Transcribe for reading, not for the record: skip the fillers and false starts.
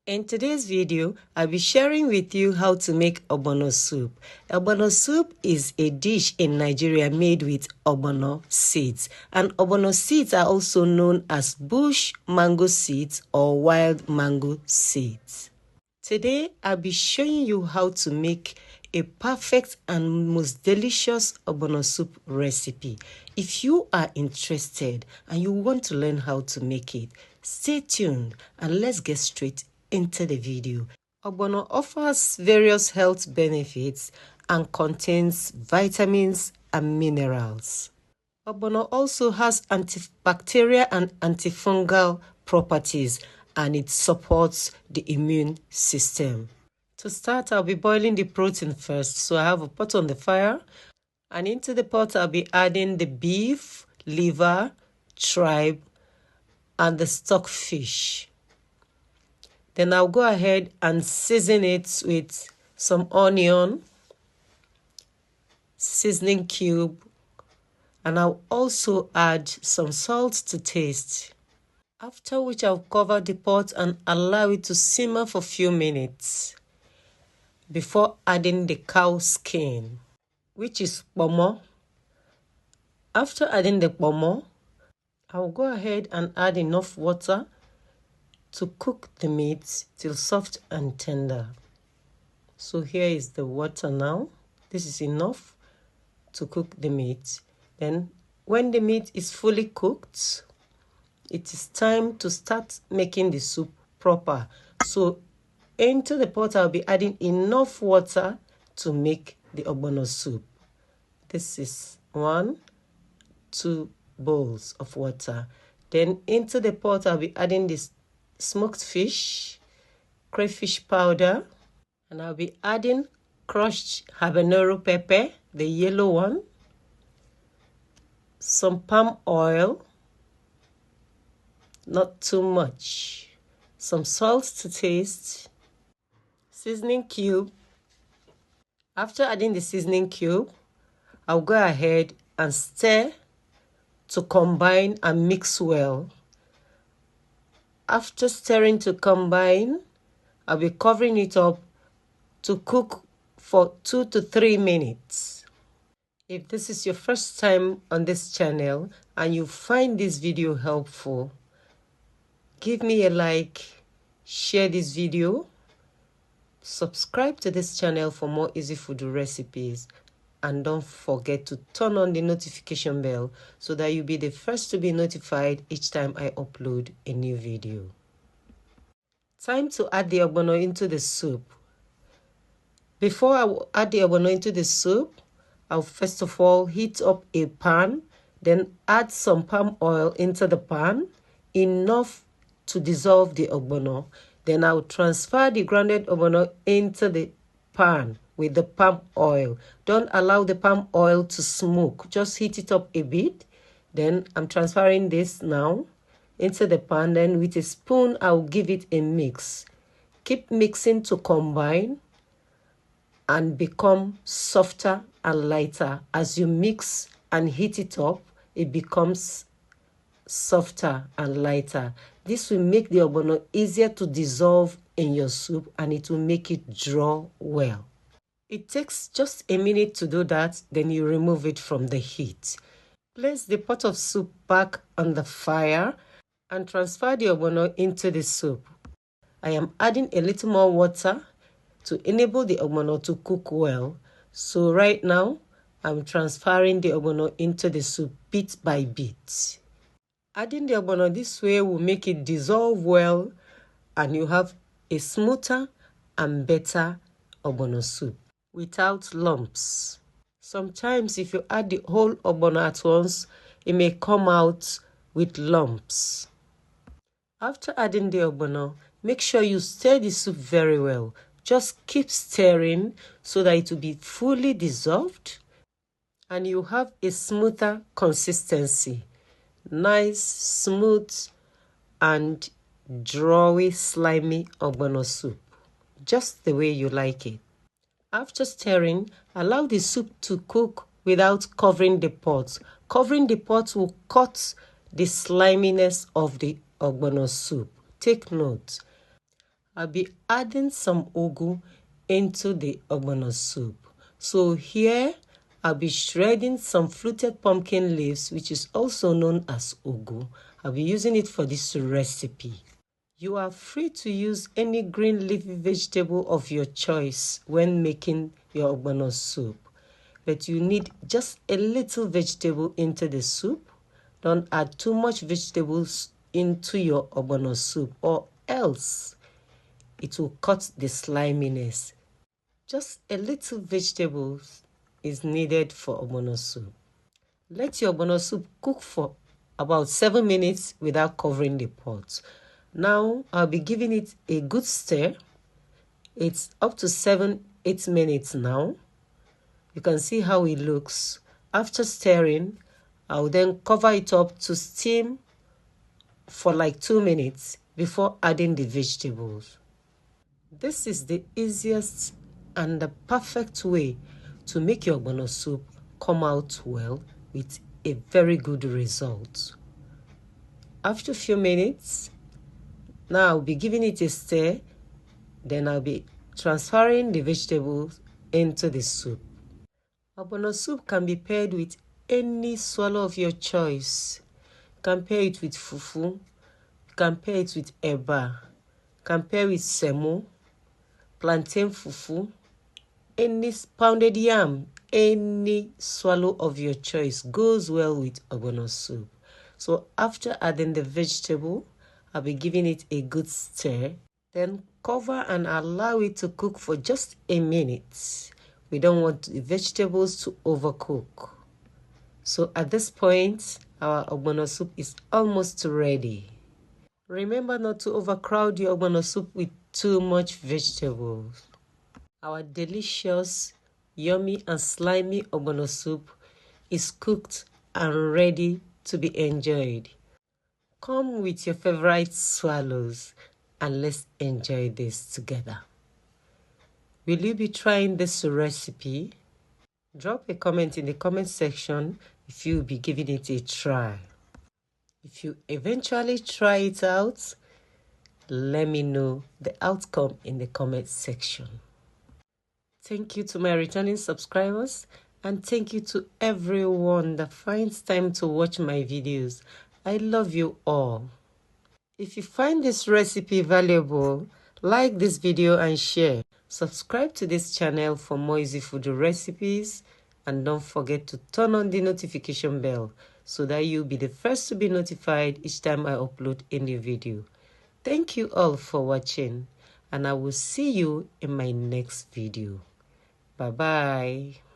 In today's video, I'll be sharing with you how to make ogbono soup. Ogbono soup is a dish in Nigeria made with ogbono seeds. And ogbono seeds are also known as bush mango seeds or wild mango seeds. Today, I'll be showing you how to make a perfect and most delicious ogbono soup recipe. If you are interested and you want to learn how to make it, stay tuned and let's get straight into the video. Ogbono offers various health benefits and contains vitamins and minerals. Ogbono also has antibacterial and antifungal properties, and it supports the immune system. To start, I'll be boiling the protein first. So I have a pot on the fire, and into the pot I'll be adding the beef, liver, tripe, and the stockfish. Then I'll go ahead and season it with some onion, seasoning cube, and I'll also add some salt to taste. After which I'll cover the pot and allow it to simmer for a few minutes before adding the cow skin, which is pomo. After adding the pomo, I'll go ahead and add enough water to cook the meat till soft and tender. So here is the water now. This is enough to cook the meat. Then when the meat is fully cooked, it is time to start making the soup proper. So into the pot I'll be adding enough water to make the ogbono soup. This is 2 bowls of water. Then into the pot I'll be adding this smoked fish, crayfish powder, and I'll be adding crushed habanero pepper, the yellow one, some palm oil, not too much, some salt to taste, seasoning cube. After adding the seasoning cube, I'll go ahead and stir to combine and mix well. After stirring to combine, I'll be covering it up to cook for 2 to 3 minutes. If this is your first time on this channel and you find this video helpful, give me a like, share this video, subscribe to this channel for more easy food recipes, and don't forget to turn on the notification bell so that you'll be the first to be notified each time I upload a new video. Time to add the ogbono into the soup. Before I add the ogbono into the soup, I'll first of all heat up a pan, then add some palm oil into the pan, enough to dissolve the ogbono. Then I'll transfer the grounded ogbono into the pan with the palm oil. Don't allow the palm oil to smoke. Just heat it up a bit. Then I'm transferring this now into the pan. Then with a spoon, I'll give it a mix. Keep mixing to combine and become softer and lighter. As you mix and heat it up, it becomes softer and lighter. This will make the ogbono easier to dissolve in your soup and it will make it draw well. It takes just a minute to do that, then you remove it from the heat. Place the pot of soup back on the fire and transfer the ogbono into the soup. I am adding a little more water to enable the ogbono to cook well. So right now, I'm transferring the ogbono into the soup bit by bit. Adding the ogbono this way will make it dissolve well and you have a smoother and better ogbono soup without lumps. Sometimes if you add the whole ogbono at once, it may come out with lumps. After adding the ogbono, make sure you stir the soup very well. Just keep stirring so that it will be fully dissolved and you have a smoother consistency. Nice, smooth, and drawy, slimy ogbono soup. Just the way you like it. After stirring, allow the soup to cook without covering the pot. Covering the pot will cut the sliminess of the ogbono soup. Take note. I'll be adding some ugu into the ogbono soup. So here I'll be shredding some fluted pumpkin leaves, which is also known as ugu. I'll be using it for this recipe. You are free to use any green leafy vegetable of your choice when making your ogbono soup, but you need just a little vegetable into the soup. Don't add too much vegetables into your ogbono soup, or else it will cut the sliminess. Just a little vegetables is needed for ogbono soup. Let your ogbono soup cook for about 7 minutes without covering the pot. Now I'll be giving it a good stir. It's up to 7-8 minutes now. You can see how it looks. After stirring, I'll then cover it up to steam for like 2 minutes before adding the vegetables. This is the easiest and the perfect way to make your ogbono soup come out well with a very good result. After a few minutes, now I'll be giving it a stir, then I'll be transferring the vegetables into the soup. Ogbono soup can be paired with any swallow of your choice. You can pair it with fufu, you can pair it with eba, you can pair with semo, plantain fufu, any pounded yam, any swallow of your choice goes well with ogbono soup. So after adding the vegetable, I'll be giving it a good stir. Then cover and allow it to cook for just a minute. We don't want the vegetables to overcook. So at this point, our ogbono soup is almost ready. Remember not to overcrowd your ogbono soup with too much vegetables. Our delicious, yummy and slimy ogbono soup is cooked and ready to be enjoyed. Come with your favorite swallows and let's enjoy this together. Will you be trying this recipe? Drop a comment in the comment section if you'll be giving it a try. If you eventually try it out, let me know the outcome in the comment section. Thank you to my returning subscribers, and thank you to everyone that finds time to watch my videos. I love you all. If you find this recipe valuable, like this video and share. Subscribe to this channel for more easy food recipes, and don't forget to turn on the notification bell so that you'll be the first to be notified each time I upload a new video. Thank you all for watching, and I will see you in my next video. Bye-bye.